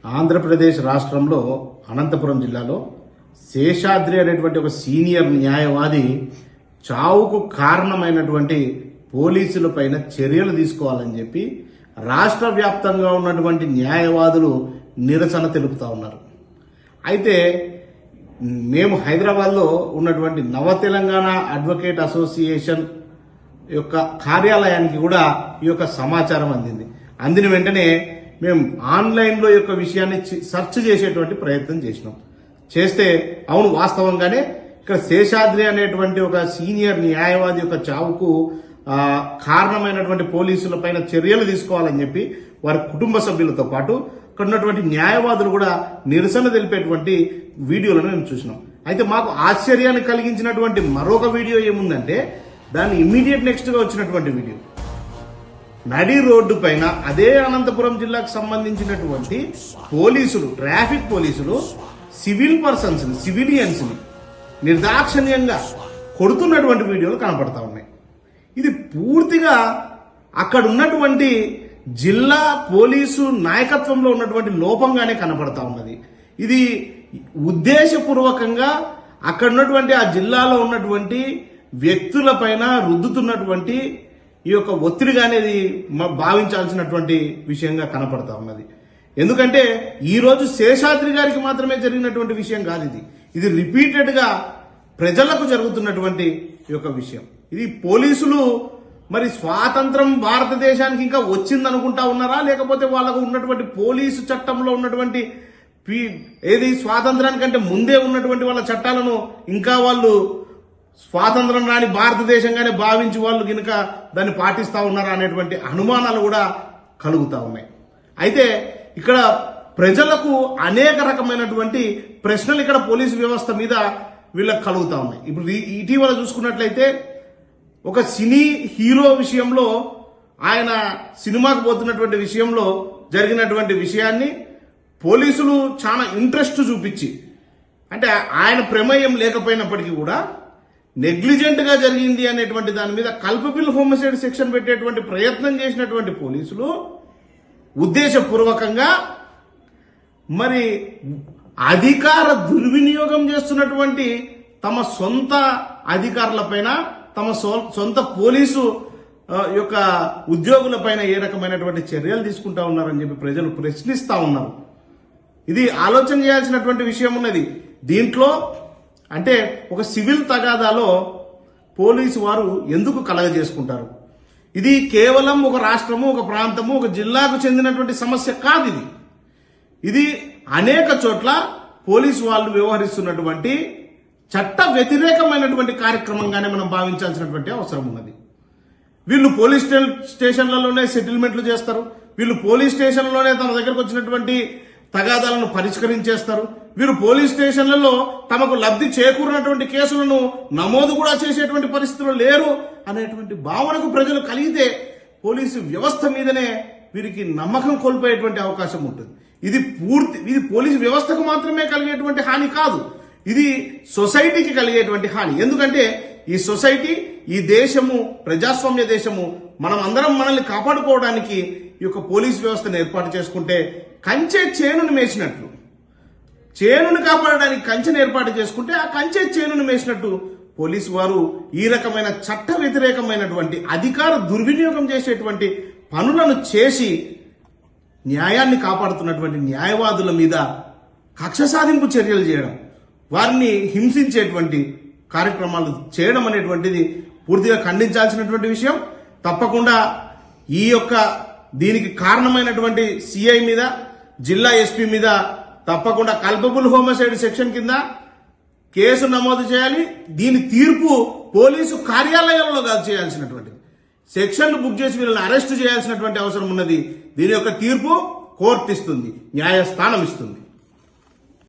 ఆంధ్రప్రదేశ్ రాష్ట్రంలో అనంతపురం జిల్లాలో శేషాద్రి అనేటువంటి ఒక సీనియర్ న్యాయవాది చావుకు కారణమైనటువంటి పోలీసుల పైన చర్యలు తీసుకోవాలని చెప్పి రాష్ట్ర వ్యాప్తంగా ఉన్నటువంటి న్యాయవాదులు నిరసన తెలుపుతా ఉన్నారు. అయితే మేము హైదరాబాద్లో ఉన్నటువంటి నవ తెలంగాణ అడ్వకేట్ అసోసియేషన్ యొక్క కార్యాలయానికి కూడా ఈ యొక్క సమాచారం అందిన వెంటనే మేము ఆన్లైన్లో యొక్క విషయాన్ని సెర్చ్ చేసేటువంటి ప్రయత్నం చేస్తే అవును వాస్తవంగానే ఇక్కడ శేషాద్రి అనేటువంటి ఒక సీనియర్ న్యాయవాది యొక్క చావుకు కారణమైనటువంటి పోలీసుల పైన చర్యలు తీసుకోవాలని చెప్పి వారి కుటుంబ సభ్యులతో పాటు ఇక్కడ ఉన్నటువంటి న్యాయవాదులు కూడా నిరసన తెలిపేటువంటి వీడియోలను మేము చూసినాం. అయితే మాకు ఆశ్చర్యాన్ని కలిగించినటువంటి మరొక వీడియో ఏముందంటే దాన్ని ఇమ్మీడియట్ నెక్స్ట్ గా వచ్చినటువంటి వీడియో నడి రోడ్డు పైన అదే అనంతపురం జిల్లాకు సంబంధించినటువంటి పోలీసులు ట్రాఫిక్ పోలీసులు సివిలియన్స్ ని నిర్దాక్షిణ్యంగా కొడుతున్నటువంటి వీడియోలు కనపడతా ఉన్నాయి. ఇది పూర్తిగా అక్కడ ఉన్నటువంటి జిల్లా పోలీసు నాయకత్వంలో ఉన్నటువంటి లోపంగానే కనపడతా ఉన్నది. ఇది ఉద్దేశపూర్వకంగా అక్కడ ఉన్నటువంటి ఆ జిల్లాలో ఉన్నటువంటి వ్యక్తుల పైన రుద్దుతున్నటువంటి ఈ యొక్క ఒత్తిడిగా అనేది భావించాల్సినటువంటి విషయంగా కనపడతా ఉన్నది. ఎందుకంటే ఈ రోజు శేషాద్రి గారికి మాత్రమే జరిగినటువంటి విషయం కాదు, ఇది రిపీటెడ్ గా ప్రజలకు జరుగుతున్నటువంటి ఈ యొక్క విషయం. ఇది పోలీసులు మరి స్వాతంత్రం భారతదేశానికి ఇంకా వచ్చిందనుకుంటా ఉన్నారా, లేకపోతే వాళ్ళకు ఉన్నటువంటి పోలీసు చట్టంలో ఉన్నటువంటి ఏది స్వాతంత్రానికంటే ముందే ఉన్నటువంటి వాళ్ళ చట్టాలను ఇంకా వాళ్ళు స్వాతంత్రం రాని భారతదేశంగానే భావించి వాళ్ళు కనుక దాన్ని పాటిస్తా ఉన్నారా అనేటువంటి అనుమానాలు కూడా కలుగుతా ఉన్నాయి. అయితే ఇక్కడ ప్రజలకు అనేక రకమైనటువంటి ప్రశ్నలు ఇక్కడ పోలీసు వ్యవస్థ మీద వీళ్ళకి కలుగుతా ఉన్నాయి. ఇప్పుడు ఇటీవల చూసుకున్నట్లయితే ఒక సినీ హీరో విషయంలో ఆయన సినిమాకు పోతున్నటువంటి విషయంలో జరిగినటువంటి విషయాన్ని పోలీసులు చాలా ఇంట్రెస్ట్ చూపించి, అంటే ఆయన ప్రమేయం లేకపోయినప్పటికీ కూడా నెగ్లిజెంట్ గా జరిగింది అనేటువంటి దాని మీద కల్పబుల్ హోమిసైడ్ సెక్షన్ పెట్టేటువంటి ప్రయత్నం చేసినటువంటి పోలీసులు ఉద్దేశపూర్వకంగా మరి అధికార దుర్వినియోగం చేస్తున్నటువంటి తమ సొంత అధికారులపైన తమ సొంత పోలీసు యొక్క ఉద్యోగుల పైన ఏ రకమైనటువంటి చర్యలు తీసుకుంటా ఉన్నారని చెప్పి ప్రజలు ప్రశ్నిస్తా ఉన్నారు. ఇది ఆలోచన చేయాల్సినటువంటి విషయం ఉన్నది. దీంట్లో అంటే ఒక సివిల్ తగాదాలో పోలీసు వారు ఎందుకు కలగజేసుకుంటారు? ఇది కేవలం ఒక రాష్ట్రము, ఒక ప్రాంతము, ఒక జిల్లాకు చెందినటువంటి సమస్య కాదు. ఇది అనేక చోట్ల పోలీసు వాళ్ళు వ్యవహరిస్తున్నటువంటి చట్ట వ్యతిరేకమైనటువంటి కార్యక్రమంగానే మనం భావించాల్సినటువంటి అవసరం ఉన్నది. వీళ్ళు పోలీస్ స్టేషన్లలోనే సెటిల్మెంట్లు చేస్తారు, వీళ్ళు పోలీస్ స్టేషన్లోనే తమ దగ్గరకు వచ్చినటువంటి తగాదాలను పరిష్కరించేస్తారు, వీరు పోలీస్ స్టేషన్లలో తమకు లబ్ధి చేకూరినటువంటి కేసులను నమోదు కూడా చేసేటువంటి పరిస్థితులు లేరు అనేటువంటి భావనకు ప్రజలు కలిగితే పోలీసు వ్యవస్థ మీదనే వీరికి నమ్మకం కోల్పోయేటువంటి అవకాశం ఉంటుంది. ఇది పోలీసు వ్యవస్థకు మాత్రమే కలిగేటువంటి హాని కాదు, ఇది సొసైటీకి కలిగేటువంటి హాని. ఎందుకంటే ఈ సొసైటీ, ఈ దేశము ప్రజాస్వామ్య దేశము, మనం అందరం మనల్ని కాపాడుకోవడానికి ఈ యొక్క పోలీసు వ్యవస్థను ఏర్పాటు చేసుకుంటే కంచె చేనును మేసినట్లు, చేనును కాపాడడానికి కంచెను ఏర్పాటు చేసుకుంటే ఆ కంచె చేనును మేసినట్టు పోలీసు వారు ఈ రకమైన చట్ట వ్యతిరేకమైనటువంటి అధికార దుర్వినియోగం చేసేటువంటి పనులను చేసి న్యాయాన్ని కాపాడుతున్నటువంటి న్యాయవాదుల మీద కక్ష సాధింపు చర్యలు చేయడం, వారిని హింసించేటువంటి కార్యక్రమాలు చేయడం అనేటువంటిది పూర్తిగా ఖండించాల్సినటువంటి విషయం. తప్పకుండా ఈ యొక్క దీనికి కారణమైనటువంటి సిఐ మీద, జిల్లా ఎస్పీ మీద తప్పకుండా కల్పబుల్ హోమిసైడ్ సెక్షన్ కింద కేసు నమోదు చేయాలి. దీని తీర్పు పోలీసు కార్యాలయంలో కాదు చేయాల్సినటువంటిది, సెక్షన్లు బుక్ చేసి వీళ్ళని అరెస్ట్ చేయాల్సినటువంటి అవసరం ఉన్నది. దీని యొక్క తీర్పు కోర్టు ఇస్తుంది, న్యాయస్థానం ఇస్తుంది.